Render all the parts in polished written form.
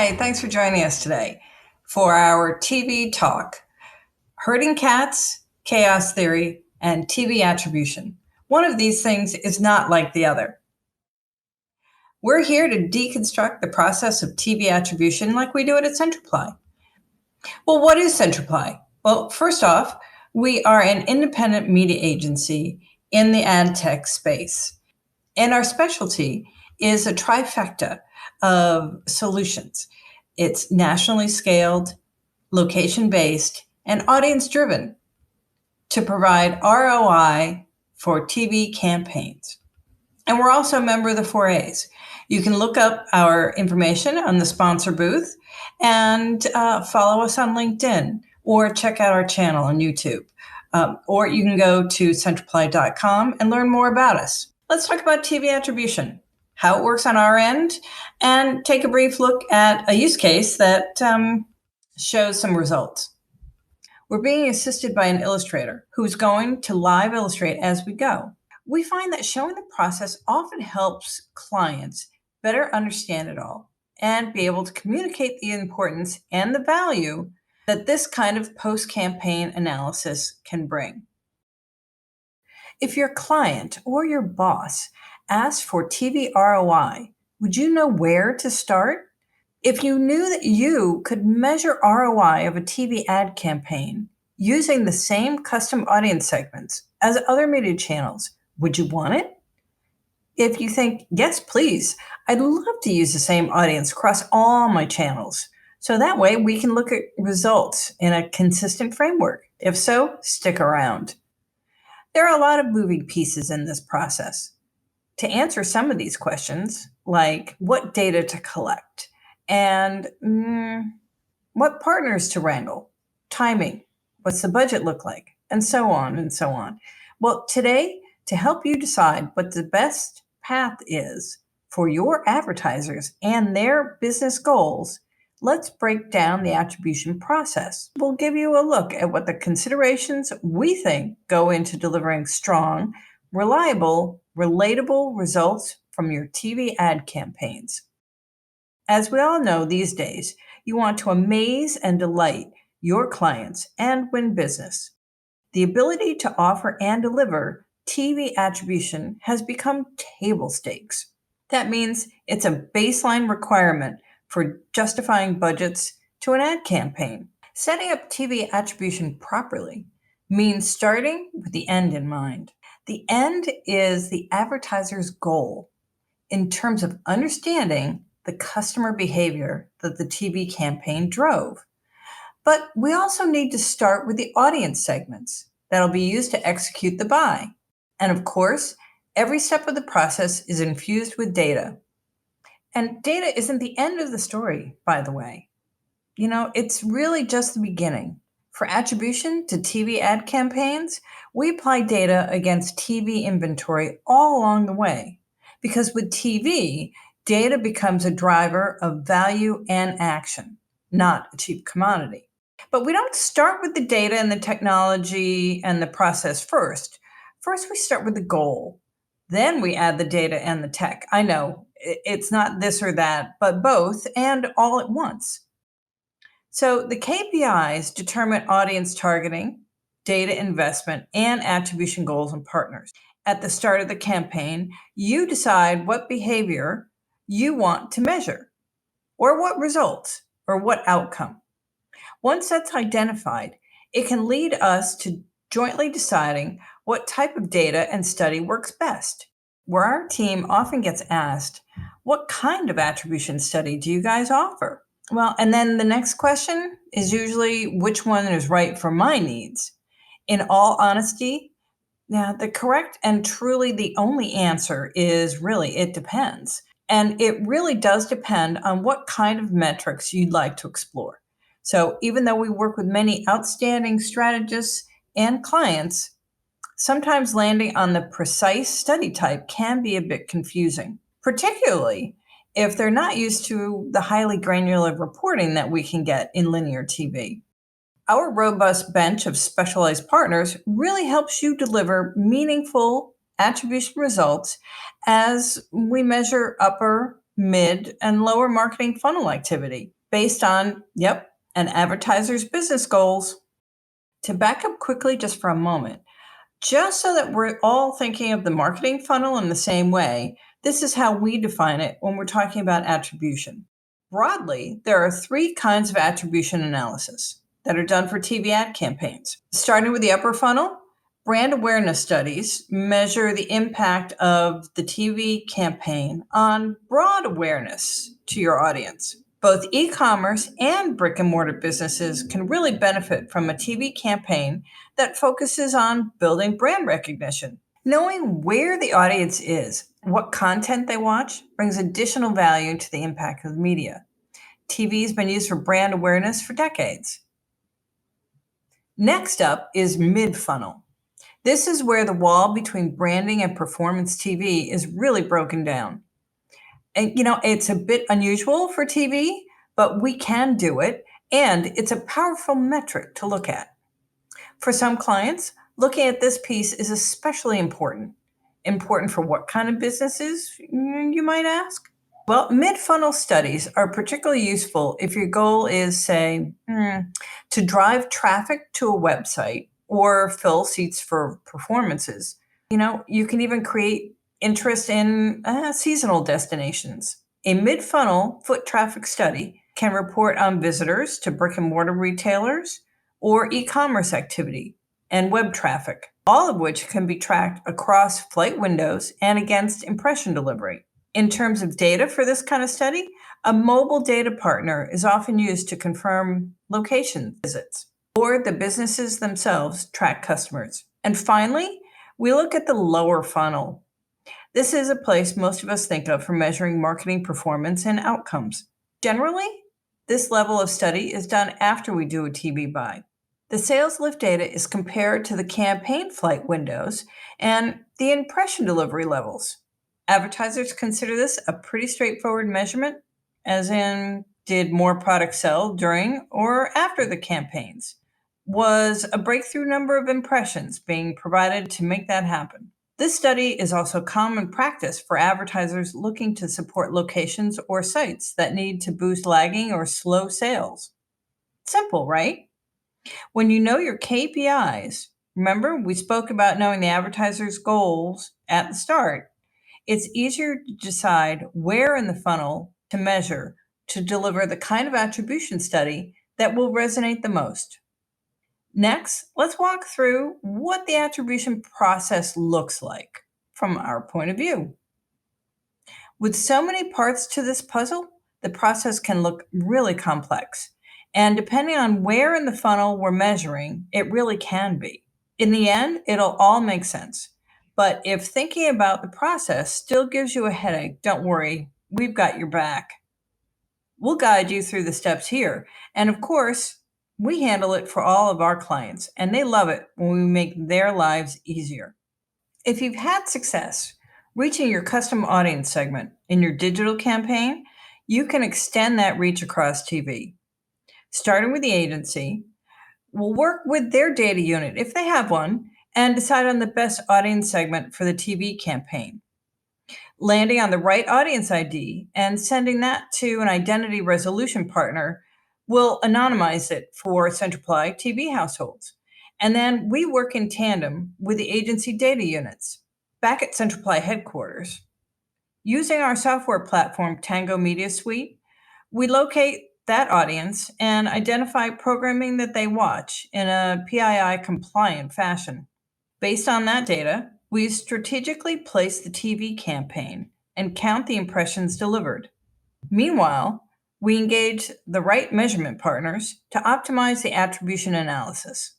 Hi, thanks for joining us today for our TV talk, Herding Cats, Chaos Theory, and TV Attribution. One of these things is not like the other. We're here to deconstruct the process of TV attribution like we do it at Centriply. Well, what is Centriply? Well, first off, we are an independent media agency in the ad tech space, and our specialty is a trifecta of solutions. It's nationally scaled, location-based, and audience-driven to provide ROI for TV campaigns. And we're also a member of the 4As. You can look up our information on the sponsor booth and follow us on LinkedIn or check out our channel on YouTube. Or you can go to centriply.com and learn more about us. Let's talk about TV attribution, how it works on our end, and take a brief look at a use case that shows some results. We're being assisted by an illustrator who's going to live illustrate as we go. We find that showing the process often helps clients better understand it all and be able to communicate the importance and the value that this kind of post-campaign analysis can bring. If your client or your boss asks for TV ROI, would you know where to start? If you knew that you could measure ROI of a TV ad campaign using the same custom audience segments as other media channels, would you want it? If you think, yes, please, I'd love to use the same audience across all my channels, so that way we can look at results in a consistent framework. If so, stick around. There are a lot of moving pieces in this process. To answer some of these questions, like what data to collect and what partners to wrangle, timing, what's the budget look like, and so on and so on. Well, today, to help you decide what the best path is for your advertisers and their business goals, let's break down the attribution process. We'll give you a look at what the considerations we think go into delivering strong, reliable, relatable results from your TV ad campaigns. As we all know these days, you want to amaze and delight your clients and win business. The ability to offer and deliver TV attribution has become table stakes. That means it's a baseline requirement for justifying budgets to an ad campaign. Setting up TV attribution properly means starting with the end in mind. The end is the advertiser's goal in terms of understanding the customer behavior that the TV campaign drove. But we also need to start with the audience segments that'll be used to execute the buy. And of course, every step of the process is infused with data. And data isn't the end of the story, by the way. It's really just the beginning. For attribution to TV ad campaigns, we apply data against TV inventory all along the way. Because with TV, data becomes a driver of value and action, not a cheap commodity. But we don't start with the data and the technology and the process first. First, we start with the goal. Then we add the data and the tech. I know it's not this or that, but both and all at once. So the KPIs determine audience targeting, data investment, and attribution goals and partners. At the start of the campaign, you decide what behavior you want to measure, or what results, or what outcome. Once that's identified, it can lead us to jointly deciding what type of data and study works best. Where our team often gets asked, what kind of attribution study do you guys offer? Well, and then the next question is usually which one is right for my needs. In all honesty, the correct and truly the only answer is really it depends. And it really does depend on what kind of metrics you'd like to explore. So even though we work with many outstanding strategists and clients, sometimes landing on the precise study type can be a bit confusing, particularly if they're not used to the highly granular reporting that we can get in linear TV. Our robust bench of specialized partners really helps you deliver meaningful attribution results as we measure upper mid, and lower marketing funnel activity based on, an advertiser's business goals. To back up quickly just for a moment, just so that we're all thinking of the marketing funnel in the same way, this is how we define it when we're talking about attribution. Broadly, there are three kinds of attribution analysis that are done for TV ad campaigns. Starting with the upper funnel, brand awareness studies measure the impact of the TV campaign on broad awareness to your audience. Both e-commerce and brick-and-mortar businesses can really benefit from a TV campaign that focuses on building brand recognition. Knowing where the audience is, what content they watch, brings additional value to the impact of the media. TV has been used for brand awareness for decades. Next up is mid-funnel. This is where the wall between branding and performance TV is really broken down. And it's a bit unusual for TV, but we can do it, and it's a powerful metric to look at. For some clients, looking at this piece is especially important. Important for what kind of businesses, you might ask? Well, mid-funnel studies are particularly useful if your goal is, say, to drive traffic to a website or fill seats for performances. You can even create interest in seasonal destinations. A mid-funnel foot traffic study can report on visitors to brick-and-mortar retailers or e-commerce activity and web traffic, all of which can be tracked across flight windows and against impression delivery. In terms of data for this kind of study, a mobile data partner is often used to confirm location visits, or the businesses themselves track customers. And finally, we look at the lower funnel. This is a place most of us think of for measuring marketing performance and outcomes. Generally, this level of study is done after we do a TV buy. The sales lift data is compared to the campaign flight windows and the impression delivery levels. Advertisers consider this a pretty straightforward measurement, as in, did more products sell during or after the campaigns? Was a breakthrough number of impressions being provided to make that happen? This study is also common practice for advertisers looking to support locations or sites that need to boost lagging or slow sales. Simple, right? When you know your KPIs, remember we spoke about knowing the advertiser's goals at the start, it's easier to decide where in the funnel to measure to deliver the kind of attribution study that will resonate the most. Next, let's walk through what the attribution process looks like from our point of view. With so many parts to this puzzle, the process can look really complex. And depending on where in the funnel we're measuring, it really can be. In the end, it'll all make sense. But if thinking about the process still gives you a headache, don't worry, we've got your back. We'll guide you through the steps here. And of course, we handle it for all of our clients, and they love it when we make their lives easier. If you've had success reaching your custom audience segment in your digital campaign, you can extend that reach across TV. Starting with the agency, we'll work with their data unit, if they have one, and decide on the best audience segment for the TV campaign. Landing on the right audience ID and sending that to an identity resolution partner will anonymize it for Centriply TV households. And then we work in tandem with the agency data units. Back at Centriply headquarters, using our software platform Tango Media Suite, we locate that audience and identify programming that they watch in a PII-compliant fashion. Based on that data, we strategically place the TV campaign and count the impressions delivered. Meanwhile, we engage the right measurement partners to optimize the attribution analysis.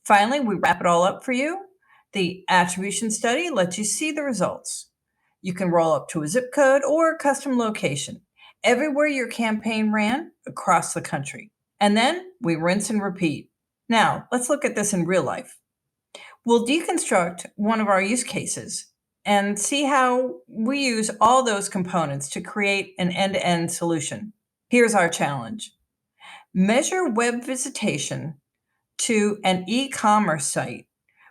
Finally, we wrap it all up for you. The attribution study lets you see the results. You can roll up to a zip code or a custom location, everywhere your campaign ran across the country. And then we rinse and repeat. Now, let's look at this in real life. We'll deconstruct one of our use cases and see how we use all those components to create an end-to-end solution. Here's our challenge. Measure web visitation to an e-commerce site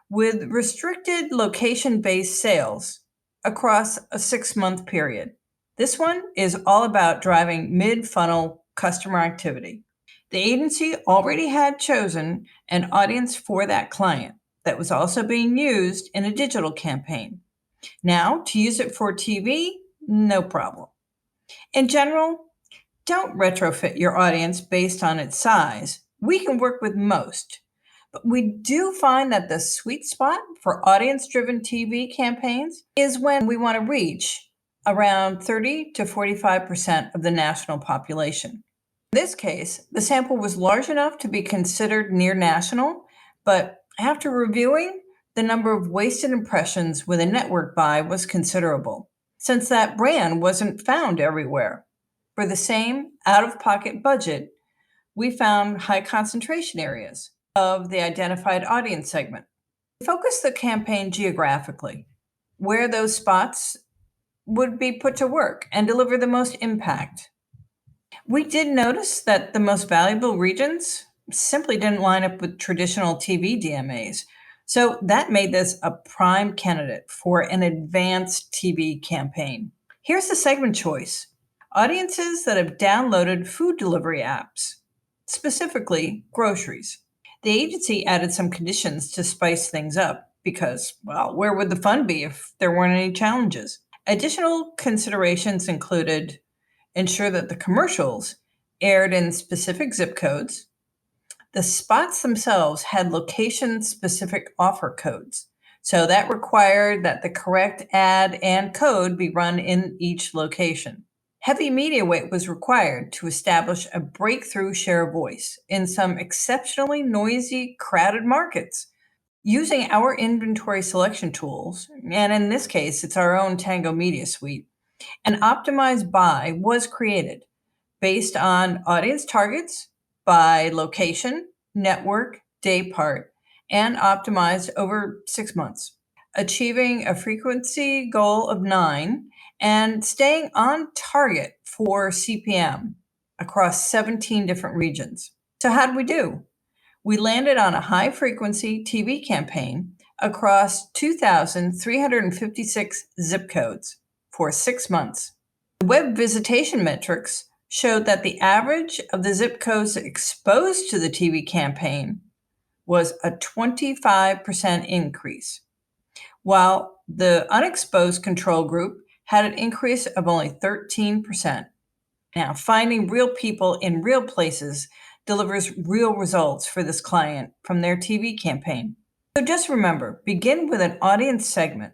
with restricted location-based sales across a 6-month period. This one is all about driving mid-funnel customer activity. The agency already had chosen an audience for that client that was also being used in a digital campaign. Now, to use it for TV, no problem. In general, don't retrofit your audience based on its size. We can work with most. But we do find that the sweet spot for audience-driven TV campaigns is when we want to reach around 30 to 45% of the national population. In this case, the sample was large enough to be considered near national, but after reviewing, the number of wasted impressions with a network buy was considerable, since that brand wasn't found everywhere. For the same out-of-pocket budget, we found high concentration areas of the identified audience segment. We focused the campaign geographically, where those spots would be put to work and deliver the most impact. We did notice that the most valuable regions simply didn't line up with traditional TV DMAs, so that made this a prime candidate for an advanced TV campaign. Here's the segment choice: audiences that have downloaded food delivery apps, specifically groceries. The agency added some conditions to spice things up because, well, where would the fun be if there weren't any challenges? Additional considerations included ensure that the commercials aired in specific zip codes. The spots themselves had location-specific offer codes, so that required that the correct ad and code be run in each location. Heavy media weight was required to establish a breakthrough share of voice in some exceptionally noisy, crowded markets. Using our inventory selection tools, and in this case, it's our own Tango Media Suite, an optimized buy was created based on audience targets by location, network, day part, and optimized over 6 months, achieving a frequency goal of 9 and staying on target for CPM across 17 different regions. So how'd we do? We landed on a high-frequency TV campaign across 2,356 zip codes for 6 months. The web visitation metrics showed that the average of the zip codes exposed to the TV campaign was a 25% increase, while the unexposed control group had an increase of only 13%. Now, finding real people in real places delivers real results for this client from their TV campaign. So just remember, begin with an audience segment.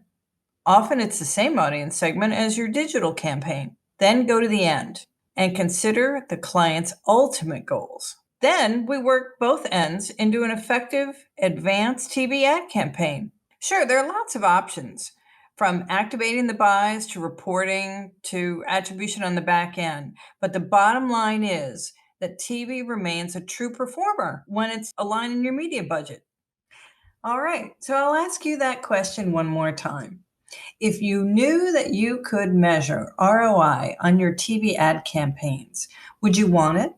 Often it's the same audience segment as your digital campaign. Then go to the end and consider the client's ultimate goals. Then we work both ends into an effective advanced TV ad campaign. Sure, there are lots of options, from activating the buys to reporting to attribution on the back end. But the bottom line is that TV remains a true performer when it's aligned in your media budget. All right, so I'll ask you that question one more time. If you knew that you could measure ROI on your TV ad campaigns, would you want it?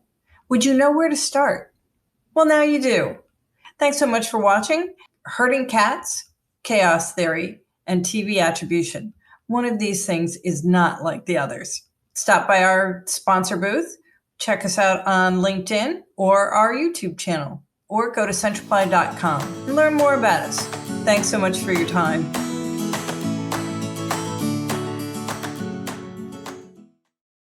Would you know where to start? Well, now you do. Thanks so much for watching Herding Cats, Chaos Theory, and TV Attribution. One of these things is not like the others. Stop by our sponsor booth, check us out on LinkedIn or our YouTube channel, or go to Centriply.com and learn more about us. Thanks so much for your time.